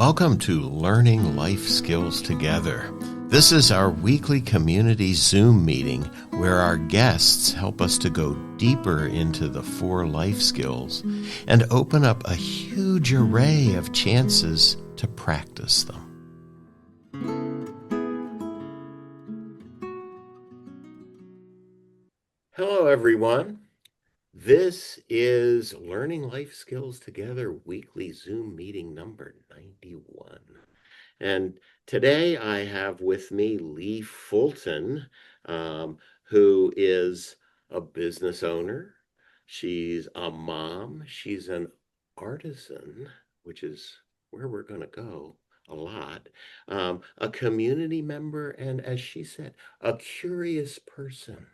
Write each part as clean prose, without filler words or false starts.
Welcome to Learning Life Skills Together. This is our weekly community Zoom meeting where our guests help us to go deeper into the 4 life skills and open up a huge array of chances to practice them. Hello, everyone. This is Learning Life Skills Together weekly Zoom meeting number 91. And today I have with me Lee Fulton, who is a business owner. She's a mom. She's an artisan, which is where we're going to go a lot, a community member, and as she said, a curious person.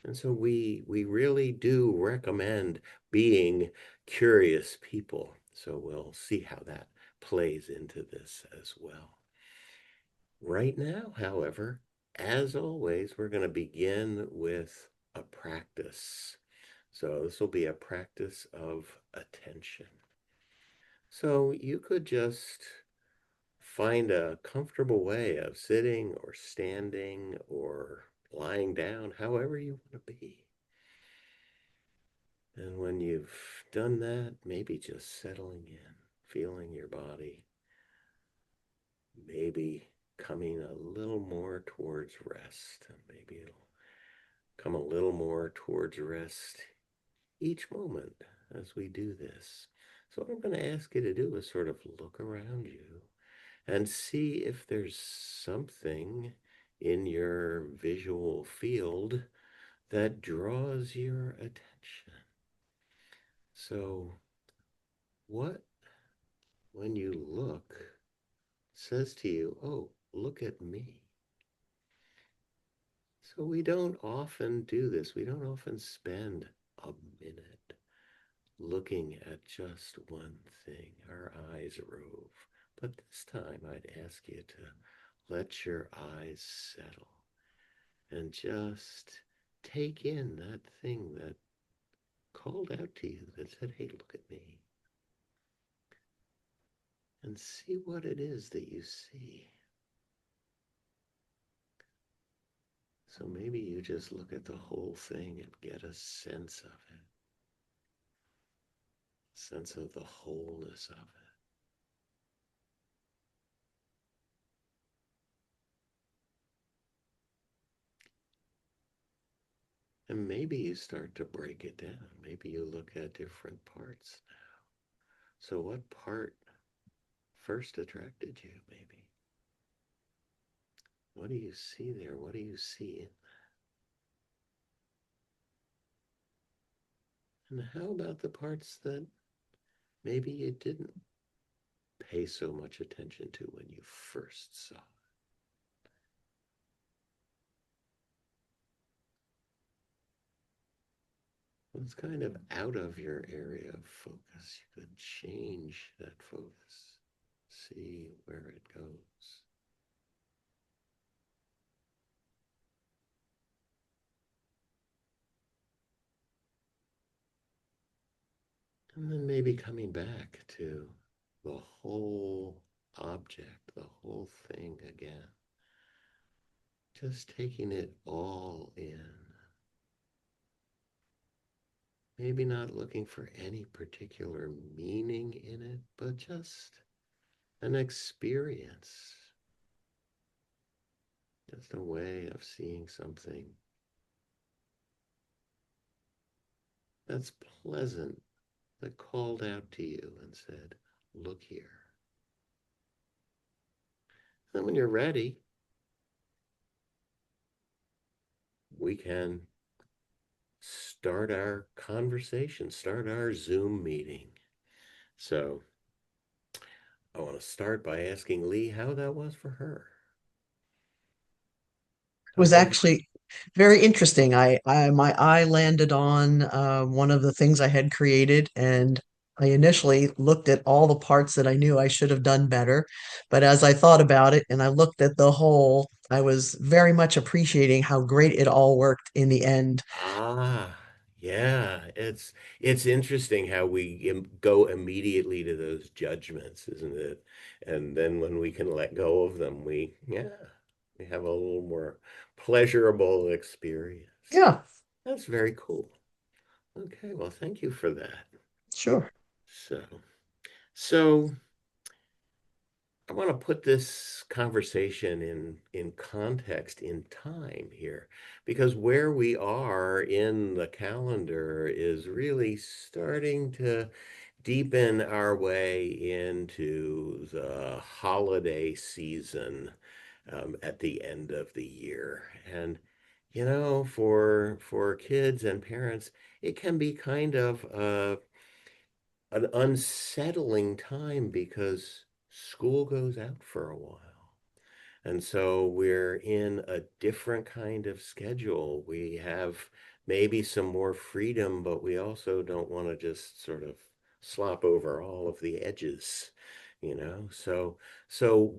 And so we really do recommend being curious people. So we'll see how that plays into this as well. Right now, however, as always, we're going to begin with a practice. So this will be a practice of attention. So you could just find a comfortable way of sitting or standing or lying down, however you want to be. And when you've done that, maybe just settling in, feeling your body, maybe coming a little more towards rest. And maybe it'll come a little more towards rest each moment as we do this. So what I'm going to ask you to do is sort of look around you and see if there's something in your visual field that draws your attention. So what, when you look, says to you, oh, look at me? So we don't often do this. We don't often spend a minute looking at just one thing. Our eyes rove. But this time I'd ask you to let your eyes settle and just take in that thing that called out to you, that said, hey, look at me. And see what it is that you see. So maybe you just look at the whole thing and get a sense of it. Sense of the wholeness of it. And maybe you start to break it down. Maybe you look at different parts now. So what part first attracted you, maybe? What do you see there? What do you see in that? And how about the parts that maybe you didn't pay so much attention to when you first saw it? It's kind of out of your area of focus. You could change that focus, see where it goes. And then maybe coming back to the whole object, the whole thing again. Just taking it all in. Maybe not looking for any particular meaning in it, but just an experience. Just a way of seeing something that's pleasant, that called out to you and said, look here. Then when you're ready, we can start our conversation, start our Zoom meeting. So I want to start by asking Lee how that was for her. Was actually very interesting. I my eye landed on one of the things I had created, and I initially looked at all the parts that I knew I should have done better. But as I thought about it and I looked at the whole, I was very much appreciating how great it all worked in the end. Ah, Yeah, it's interesting how we go immediately to those judgments, isn't it? And then when we can let go of them, we have a little more pleasurable experience. Yeah, That's very cool. Okay, well, thank you for that. sure. So, so I want to put this conversation in context in time here, because where we are in the calendar is really starting to deepen our way into the holiday season at the end of the year. And for kids and parents, it can be kind of an unsettling time because school goes out for a while. And so we're in a different kind of schedule. We have maybe some more freedom, but we also don't want to just sort of slop over all of the edges, you know? So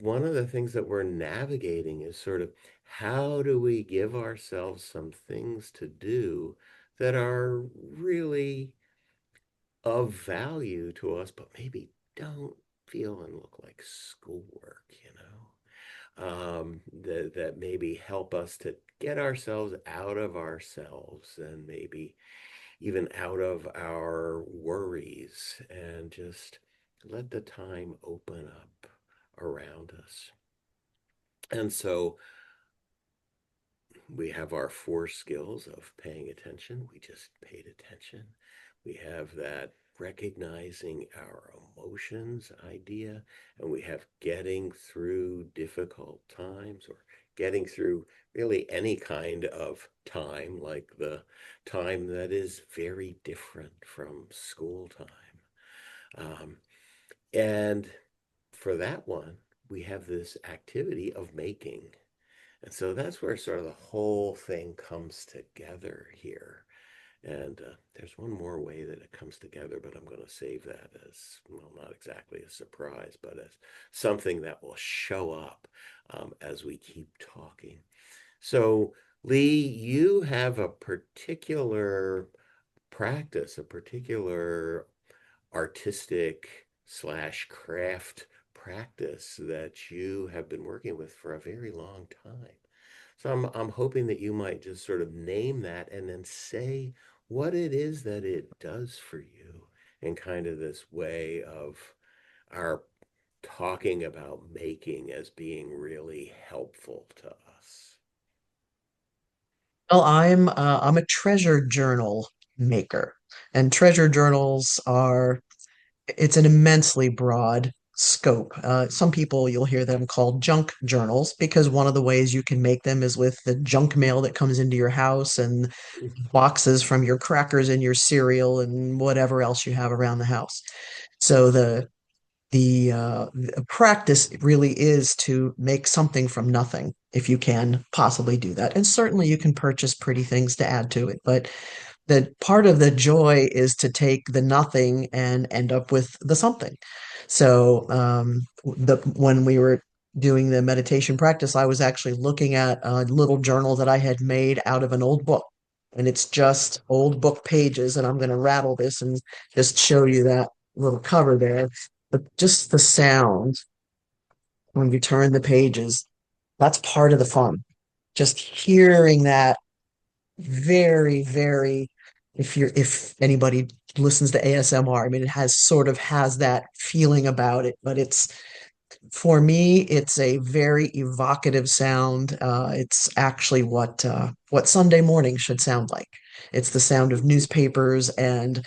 one of the things that we're navigating is sort of how do we give ourselves some things to do that are really of value to us, but maybe don't feel and look like schoolwork, that maybe help us to get ourselves out of ourselves and maybe even out of our worries and just let the time open up around us. And so we have our four skills of paying attention. We just paid attention. We have that recognizing our emotions idea, and we have getting through difficult times or getting through really any kind of time, like the time that is very different from school time. Um, and for that one, we have this activity of making. And so that's where sort of the whole thing comes together here. And there's one more way that it comes together, but I'm going to save that as, well, not exactly a surprise, but as something that will show up as we keep talking. So, Lee, you have a particular practice, a particular artistic slash craft practice that you have been working with for a very long time. So I'm hoping that you might just sort of name that and then say what it is that it does for you in kind of this way of our talking about making as being really helpful to us. Well, I'm a treasure journal maker, and treasure journals are it's an immensely broad scope. Some people you'll hear them called junk journals because one of the ways you can make them is with the junk mail that comes into your house and boxes from your crackers and your cereal and whatever else you have around the house. So the practice really is to make something from nothing if you can possibly do that. And certainly you can purchase pretty things to add to it, but the part of the joy is to take the nothing and end up with the something. So the when we were doing the meditation practice, I was actually looking at a little journal that I had made out of an old book. And it's just old book pages. And I'm going to rattle this and just show you that little cover there. But just the sound when you turn the pages, that's part of the fun. Just hearing that very, very, if anybody listens to ASMR, I mean, it has sort of has that feeling about it, but it's for me, it's a very evocative sound. It's actually what Sunday morning should sound like. It's the sound of newspapers and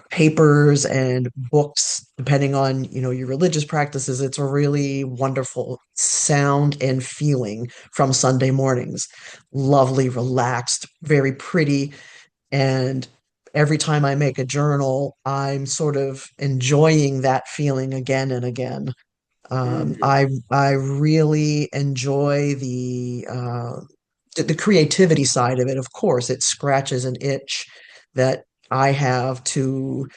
papers and books, depending on, your religious practices. It's a really wonderful sound and feeling from Sunday mornings. Lovely, relaxed, very pretty. And every time I make a journal, I'm sort of enjoying that feeling again and again. Mm-hmm. I really enjoy the creativity side of it. Of course, it scratches an itch that I have to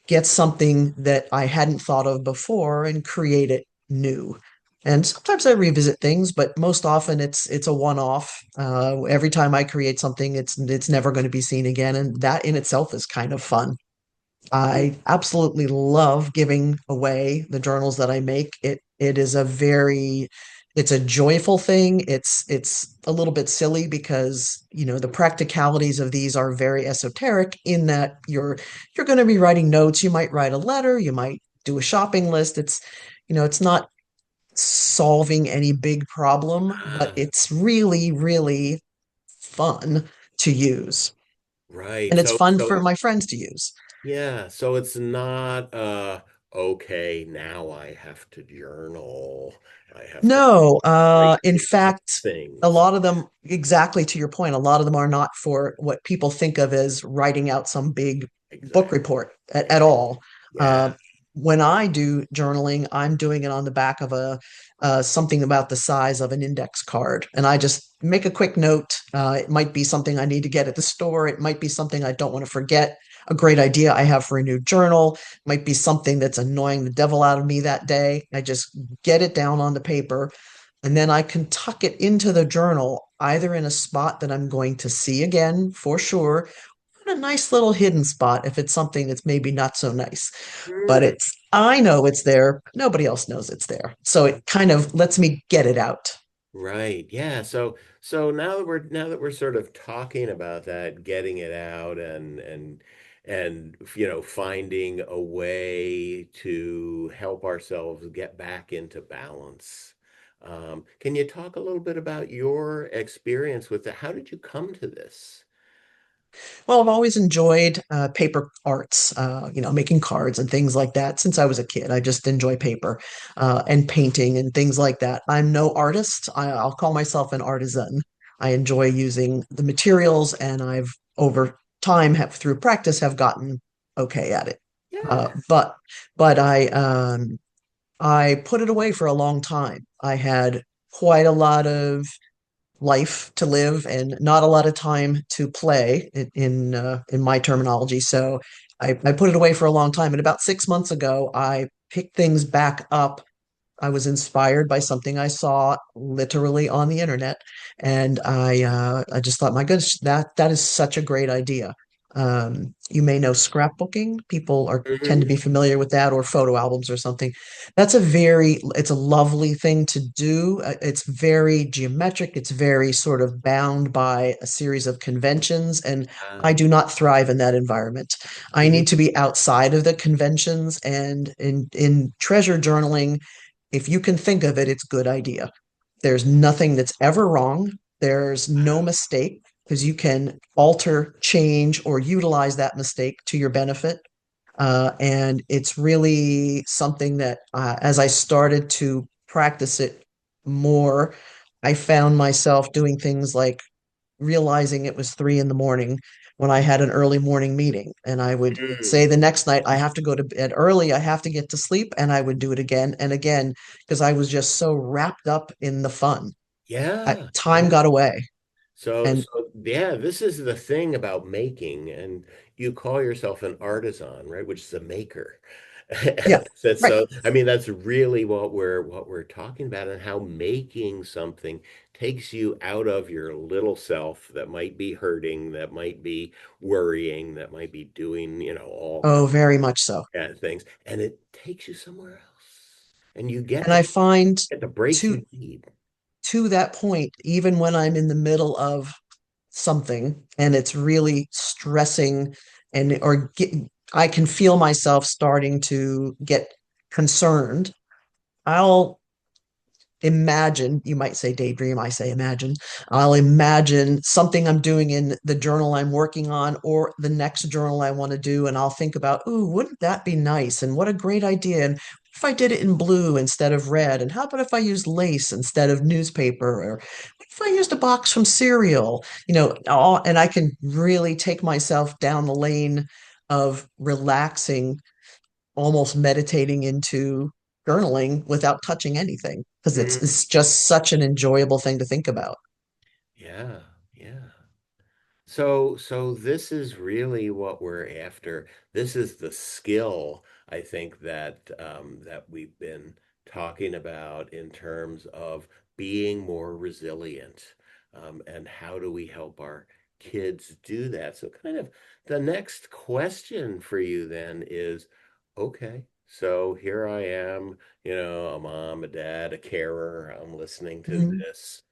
get something that I hadn't thought of before and create it new. And sometimes I revisit things, but most often it's a one-off. Every time I create something, it's never going to be seen again, and that in itself is kind of fun. I absolutely love giving away the journals that I make. It is a very it's a joyful thing. It's a little bit silly because, the practicalities of these are very esoteric in that you're going to be writing notes, you might write a letter, you might do a shopping list. It's not solving any big problem, but Ah, it's really, really fun to use. right. And it's So fun so for my friends to use. yeah, so it's not okay, now I have to journal. I have to No, write in these 10 fact, a things. lot of them, exactly to your point, a lot of them are not for what people think of as writing out some big book Exactly. report at Right. all. Yeah. Uh, when I do journaling, I'm doing it on the back of a something about the size of an index card, and I just make a quick note. It might be something I need to get at the store. It might be something I don't want to forget. A great idea I have for a new journal might be something that's annoying the devil out of me that day. I just get it down on the paper, and then I can tuck it into the journal, either in a spot that I'm going to see again for sure, or a nice little hidden spot if it's something that's maybe not so nice. But Hmm. I know it's there. Nobody else knows it's there. So it kind of lets me get it out. Right. Yeah. So now that we're sort of talking about that, getting it out and finding a way to help ourselves get back into balance. Can you talk a little bit about your experience with it? How did you come to this? Well, I've always enjoyed paper arts, making cards and things like that since I was a kid. I just enjoy paper and painting and things like that. I'm no artist. I'll call myself an artisan. I enjoy using the materials, and I've over time have through practice have gotten okay at it. Uh, Yeah. but but I put it away for a long time. I had quite a lot of life to live and not a lot of time to play in my terminology. So I put it away for a long time. And about 6 months ago, I picked things back up. I was inspired by something I saw literally on the internet, and I just thought, my goodness, that is such a great idea. You may know scrapbooking. People are tend to Hmm. be familiar with that, or photo albums or something. It's a lovely thing to do. It's very geometric. It's very sort of bound by a series of conventions, and I do not thrive in that environment. I Hmm. need to be outside of the conventions, and in treasure journaling, if you can think of it, it's a good idea. There's nothing that's ever wrong. There's no mistake because you can alter, change, or utilize that mistake to your benefit. And it's really something that, as I started to practice it more, I found myself doing things like realizing it was 3 in the morning when I had an early morning meeting. And I would say the next night, I have to go to bed early, I have to get to sleep. And I would do it again and again because I was just so wrapped up in the fun. Yeah. Time Yeah. got away. And So yeah, this is the thing about making, and you call yourself an artisan, right? Which is a maker. yeah, right. So I mean that's really what we're talking about, and how making something takes you out of your little self that might be hurting, that might be worrying, that might be doing, all kinds Oh, very much so. of things, and it takes you somewhere else. And you And I find get the breaks to you need. to that point, even when I'm in the middle of something and it's really stressing and or get, I can feel myself starting to get concerned. I'll imagine, you might say daydream, I say imagine. I'll imagine something I'm doing in the journal I'm working on or the next journal I want to do. And I'll think about, ooh, wouldn't that be nice? And what a great idea. And if I did it in blue instead of red? And how about if I used lace instead of newspaper? Or what if I used a box from cereal? And I can really take myself down the lane of relaxing, almost meditating into journaling without touching anything because it's Mhm. just such an enjoyable thing to think about. Yeah, yeah. So this is really what we're after. This is the skill, I think, that we've been talking about in terms of being more resilient, and how do we help our kids do that. So, kind of the next question for you then is, okay, so here I am, a mom, a dad, a carer, I'm listening to Mhm. this.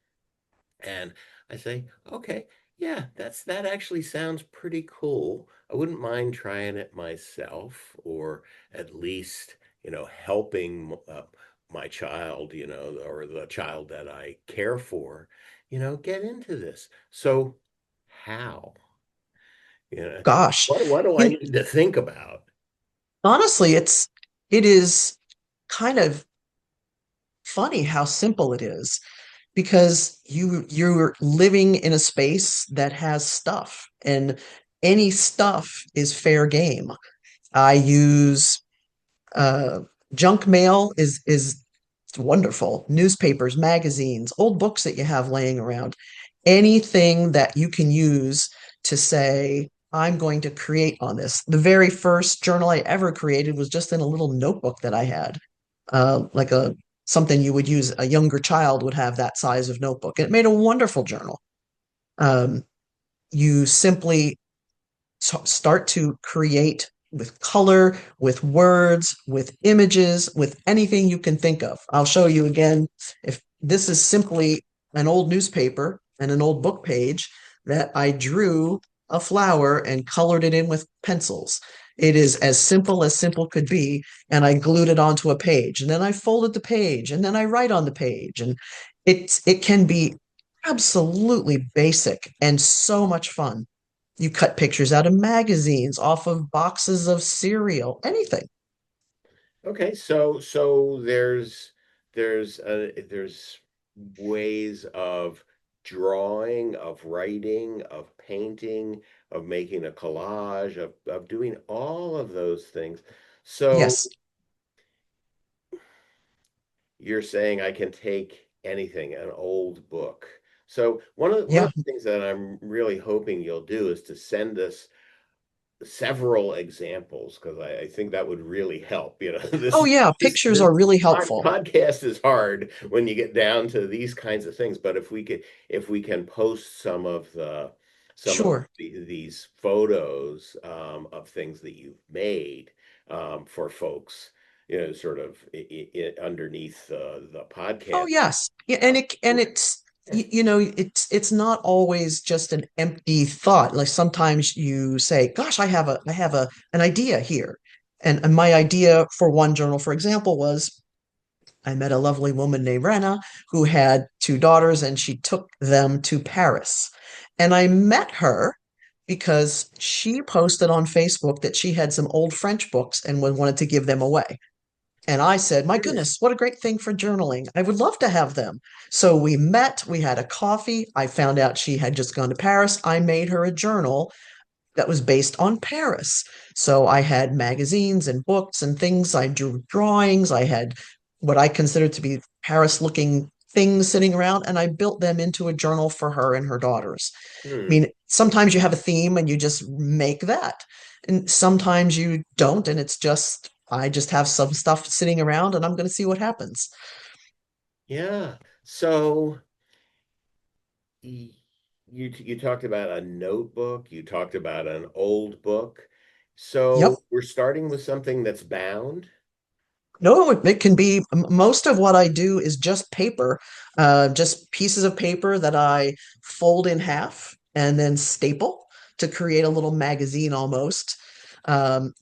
And I say, okay, yeah, that actually sounds pretty cool. I wouldn't mind trying it myself, or at least, helping my child, or the child that I care for, get into this. So how? You know, Gosh, what do I you, need to think about? honestly, it is kind of funny how simple it is because you're living in a space that has stuff, and any stuff is fair game. I use uh, junk mail is wonderful. Newspapers, magazines, old books that you have laying around, anything that you can use to say, I'm going to create on this. The very first journal I ever created was just in a little notebook that I had, like a something you would use. A younger child would have that size of notebook. It made a wonderful journal. Um, you simply start to create with color, with words, with images, with anything you can think of. I'll show you again. If this is simply an old newspaper and an old book page that I drew a flower and colored it in with pencils. It is as simple could be. And I glued it onto a page. And then I folded the page and then I write on the page. And it can be absolutely basic and so much fun. You cut pictures out of magazines, off of boxes of cereal, anything. Okay, so there's ways of drawing, of writing, of painting, of making a collage, of doing all of those things. So Yes. you're saying I can take anything, an old book. So one of Yeah. the things that I'm really hoping you'll do is to send us several examples, because I think that would really help. Oh, yeah. Pictures This are really helpful. podcast is hard when you get down to these kinds of things. But if we can post some of Sure. these photos, of things that you've made, for folks, sort of underneath the Oh, podcast. yes. Yeah, and it's not always just an empty thought. Like sometimes you say, "Gosh, I have a an idea here." And my idea for one journal, for example, was I met a lovely woman named Rena who had two daughters and she took them to Paris. And I met her because she posted on Facebook that she had some old French books and wanted to give them away. And I said, My Hmm. goodness, what a great thing for journaling. I would love to have them. So we met, we had a coffee. I found out she had just gone to Paris. I made her a journal that was based on Paris. So I had magazines and books and things. I drew drawings. I had what I considered to be Paris looking things sitting around, and I built them into a journal for her and her daughters. I Hmm. mean, sometimes you have a theme and you just make that. And sometimes you don't, and it's just, I just have some stuff sitting around and I'm going to see what happens. Yeah. So y- you talked about a notebook, you talked about an old book. Yep. So we're starting with something that's bound. No, it can be most of what I do is just paper, just pieces of paper that I fold in half and then staple to create a little magazine almost.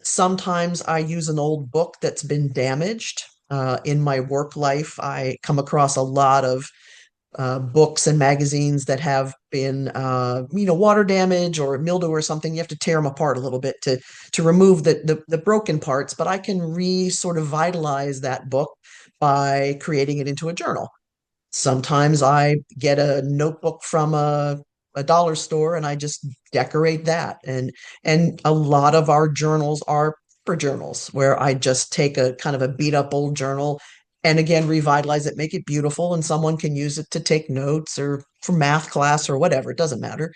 Sometimes I use an old book that's been damaged. In my work life, I come across a lot of books and magazines that have been water damage or mildew or something. You have to tear them apart a little bit to remove the broken parts, but I can re sort of vitalize that book by creating it into a journal. Sometimes I get a notebook from a dollar store and I just decorate that. And a lot of our journals are for journals where I just take a kind of a beat up old journal and again revitalize it, make it beautiful, and someone can use it to take notes or for math class or whatever. It doesn't matter.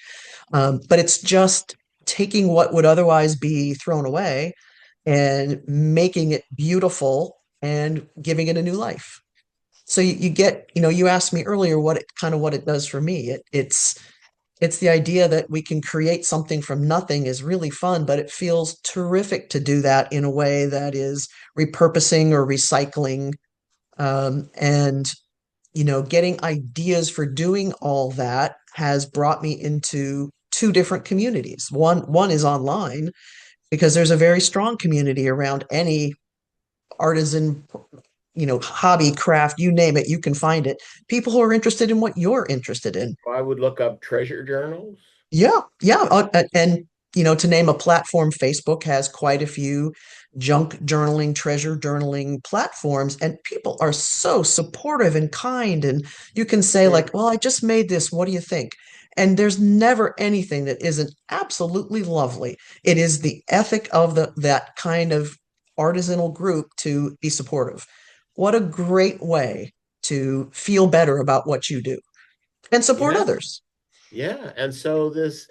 But it's just taking what would otherwise be thrown away and making it beautiful and giving it a new life. So you get, you asked me earlier what it does for me. It's the idea that we can create something from nothing is really fun, but it feels terrific to do that in a way that is repurposing or recycling. And getting ideas for doing all that has brought me into two different communities. One is online because there's a very strong community around any artisan, hobby, craft, you name it, you can find it. People who are interested in what you're interested in. I would look up treasure journals. Yeah, yeah. And, to name a platform, Facebook has quite a few junk journaling, treasure journaling platforms, and people are so supportive and kind. And you can say, like, Hmm. well, I just made this. What do you think? And there's never anything that isn't absolutely lovely. It is the ethic of that kind of artisanal group to be supportive. What a great way to feel better about what you do and support Yeah, others. yeah. And so this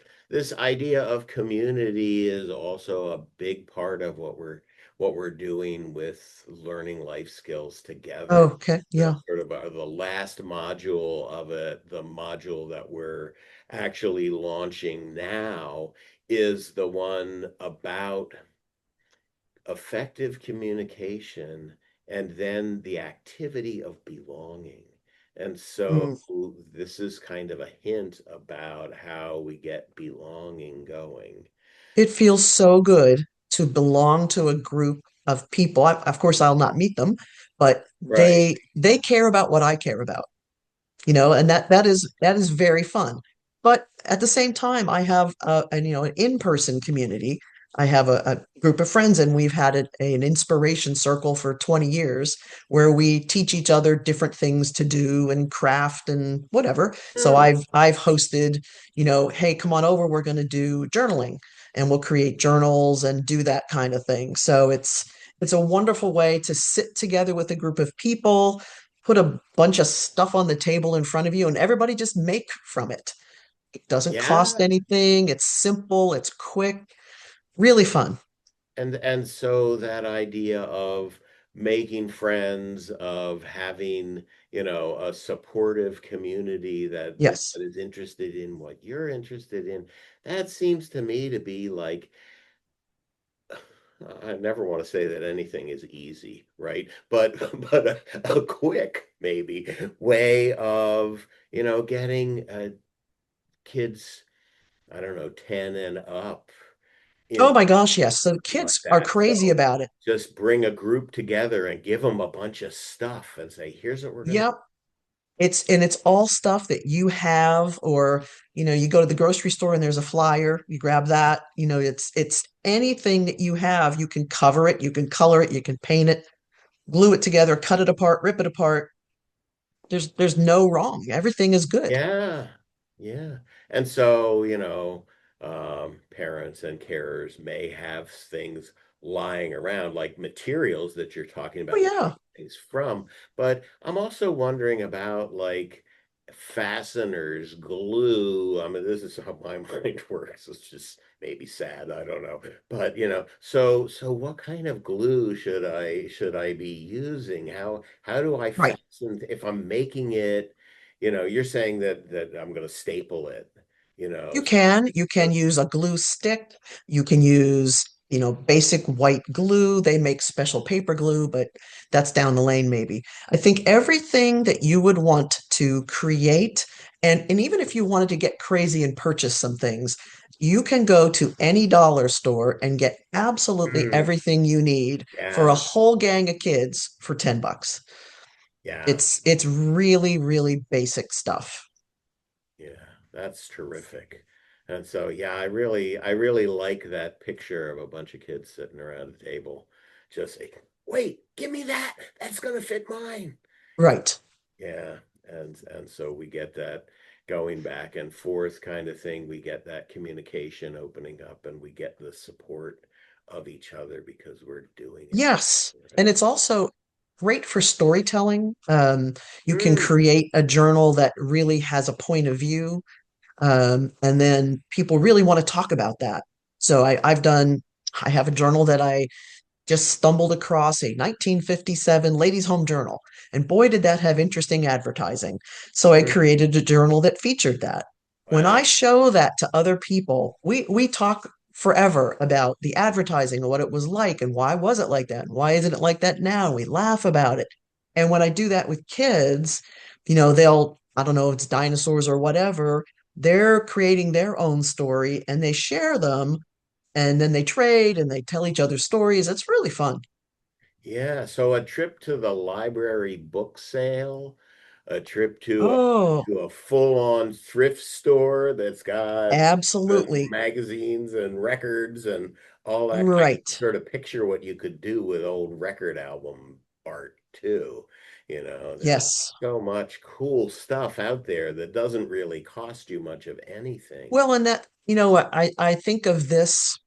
idea of community is also a big part of what we're doing with learning life skills together. Okay, The yeah. sort of the last module of it, the module that we're actually launching now is the one about effective communication and then the activity of belonging. And so Mm. this is kind of a hint about how we get belonging going. It feels so good to belong to a group of people. Of course, I'll not meet them, but Right. they care about what I care about. And that is very fun. But at the same time, I have an in-person community. I have a group of friends, and we've had an inspiration circle for 20 years where we teach each other different things to do and craft and whatever. So Hmm. I've hosted, hey, come on over, we're going to do journaling, and we'll create journals and do that kind of thing. So it's a wonderful way to sit together with a group of people, put a bunch of stuff on the table in front of you, and everybody just make from it. It doesn't cost Yeah. anything. It's simple, it's quick, really fun. And so that idea of making friends, of having, a supportive community that Yes. is interested in what you're interested in, that seems to me to be like I never want to say that anything is easy, right? But but a quick maybe way of, getting kids, I don't know, 10 and up Oh in my gosh, yes. So like kids are that. crazy So about it. just bring a group together and give them a bunch of stuff and say, here's what we're going to Yep. It's all stuff that you have, or you go to the grocery store and there's a flyer, you grab that. It's anything that you have, you can cover it, you can color it, you can paint it, glue it together, cut it apart, rip it apart. There's no wrong. Everything is good. Yeah, yeah. And so, parents and carers may have things lying around, like materials that you're talking Oh about yeah. making things from. But I'm also wondering about like fasteners, glue. I mean, this is how my mind works. It's just maybe sad. I don't know. But, so what kind of glue should I be using? How do I Right. fasten if I'm making it? You're saying that I'm going to staple it, You so can. You can use a glue stick. You can use, basic white glue. They make special paper glue, but that's down the lane maybe. I think everything that you would want to create, and even if you wanted to get crazy and purchase some things, you can go to any dollar store and get absolutely Mhm. everything you need for a Yeah, whole gang of kids for $10. yeah, It's really, really basic stuff. yeah. That's terrific. And so, yeah, I really like that picture of a bunch of kids sitting around a table, just say, "Wait, give me that. That's gonna fit mine." Right. Yeah, and so we get that going back and forth kind of thing. We get that communication opening up, and we get the support of each other because we're doing it Yes. And together, it's also great for storytelling. You can right? create a journal that really has a point of view. And then people really want to talk about that. So I have a journal that I just stumbled across a 1957 Ladies' Home Journal. And boy, did that have interesting advertising. So I Mhm. created a journal that featured that. When I Wow. show that to other people, we talk forever about the advertising and what it was like and why was it like that and why isn't it like that now. We laugh about it. And when I do that with kids, they'll, I don't know if it's dinosaurs or whatever, they're creating their own story and they share them and then they trade and they tell each other stories. It's really fun. Yeah, so a trip to the library book sale, a trip Oh, to a full-on thrift store that's got absolutely. magazines and records and all that. I can Right. sort of picture what you could do with old record album art too. You know, there's Yes. so much cool stuff out there that doesn't really cost you much of anything. Well, and that, what I think of this,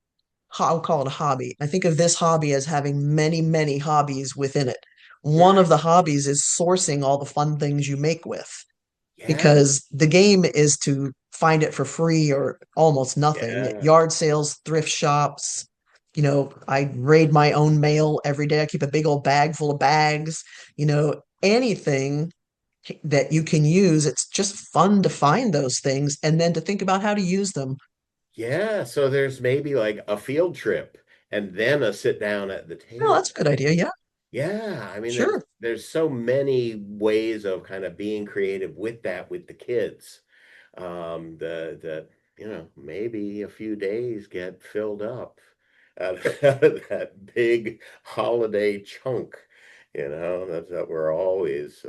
I'll call it a hobby. I think of this hobby as having many, many hobbies within it. One Mm, of the hobbies is sourcing all the fun things you make with, yeah, because the game is to find it for free or almost nothing at yeah. yard sales, thrift shops. I raid my own mail every day. I keep a big old bag full of bags. Anything that you can use. It's just fun to find those things and then to think about how to use them. Yeah, so there's maybe like a field trip and then a sit down at the Oh, table. that's a good idea. Yeah, Yeah, I mean sure. there's so many ways of kind of being creative with that with the kids. The maybe a few days get filled up out of that big holiday chunk. That's what we're always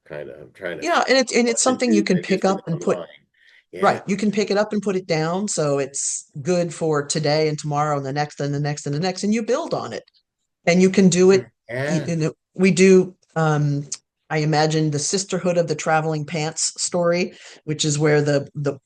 kind of trying to Yeah, figure and out it's what to something you do can that pick isn't up and put online. Yeah. right. You can pick it up and put it down, so it's good for today and tomorrow and the next and the next and the next, and you build on it. And you can do it. Yeah. We do. I imagine the Sisterhood of the Traveling Pants story, which is where the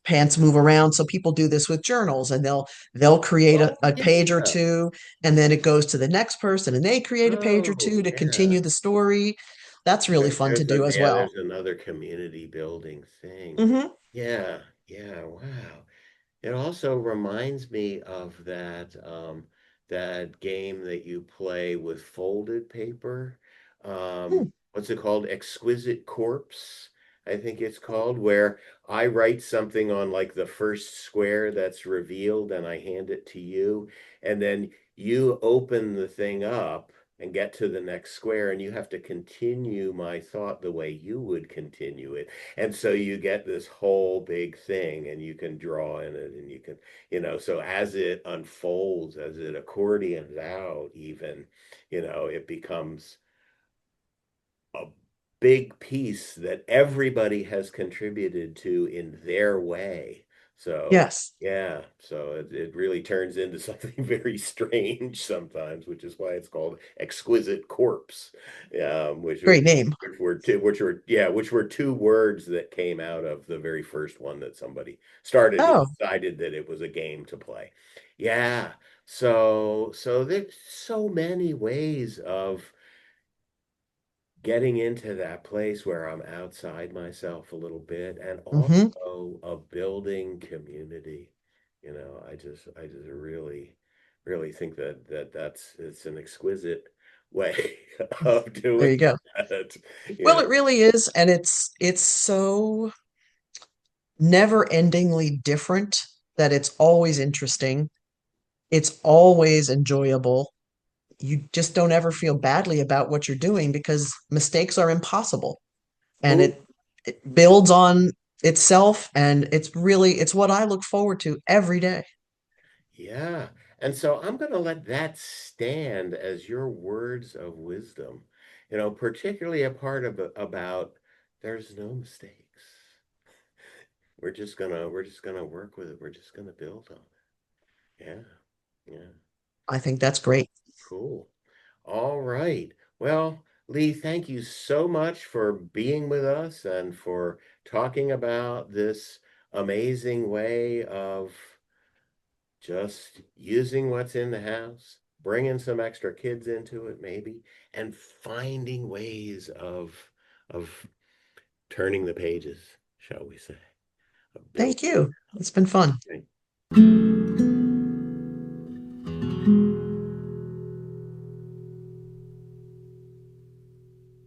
pants move around. So people do this with journals, and they'll create Oh, a page or yeah. two, and then it goes to the next person, and they create a page or Oh, two to yeah. continue the story. That's really fun to do as well. There's another community building thing. Hmm. Yeah, yeah, wow. It also reminds me of that game that you play with folded paper. What's it called? Exquisite Corpse, I think it's called, where I write something on like the first square that's revealed and I hand it to you, and then you open the thing up and get to the next square and you have to continue my thought the way you would continue it. And so you get this whole big thing and you can draw in it and you can, so as it unfolds, as it accordions out, even, it becomes a big piece that everybody has contributed to in their way. So, Yes, yeah, so it really turns into something very strange sometimes, which is why it's called Exquisite Corpse, which great name. which were two words that came out of the very first one that somebody started and Oh, decided that it was a game to play. Yeah, so there's so many ways of getting into that place where I'm outside myself a little bit and hmm. also a building community. I just really, really think that it's an exquisite way of There doing you go. that. Well, You it really is, and it's so never-endingly different that it's always interesting. It's always enjoyable. You just don't ever feel badly about what you're doing because mistakes are impossible. And know. it builds on itself, and it's what I look forward to every day. Yeah. And so I'm going to let that stand as your words of wisdom, particularly a part of about there's no mistakes. We're just gonna work with it. We're just gonna build on it. Yeah. Yeah. I think that's great. Cool. All right. Well, Lee, thank you so much for being with us and for talking about this amazing way of just using what's in the house, bringing some extra kids into it maybe, and finding ways of turning the pages, shall we say, of Thank building. you. It's been fun. Okay.